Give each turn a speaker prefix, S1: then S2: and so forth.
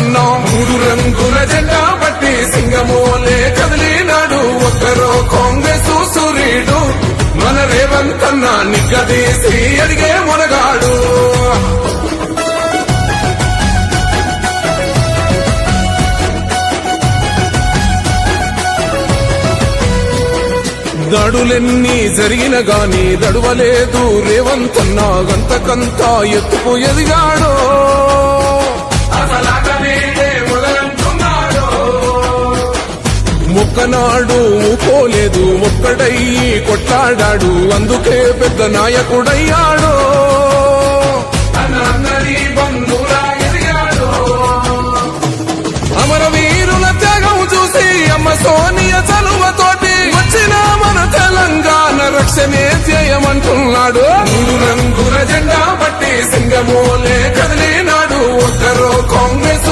S1: రేవంతన్నా మూడు రంగుల జెండా బట్టి సింగమోలే కదిలినాడు ఒక్కరో కాంగ్రెస్ సూర్యుడు మన రేవంతన్నా నిగ్గదీసి అడిగే మొనగాడు దాడులెన్ని జరిగిన గాని దడువలేదు రేవంతన్నా గంతకంతా ఎత్తుకు ఎదిగాడో మొక్కనాడు ఊకోలేదు ఒక్కడయ్యి కొట్లాడాడు అందుకే పెద్ద నాయకుడయ్యాడో అమరవీరుల త్యాగం చూసి అమ్మ సోనియ చలువతోటి వచ్చిన మన తెలంగాణ రక్షణే ధ్యేయమంటున్నాడు మూడు రంగుల జెండా బట్టి సింగమోలే కదిలినాడు ఒక్కరో కాంగ్రెస్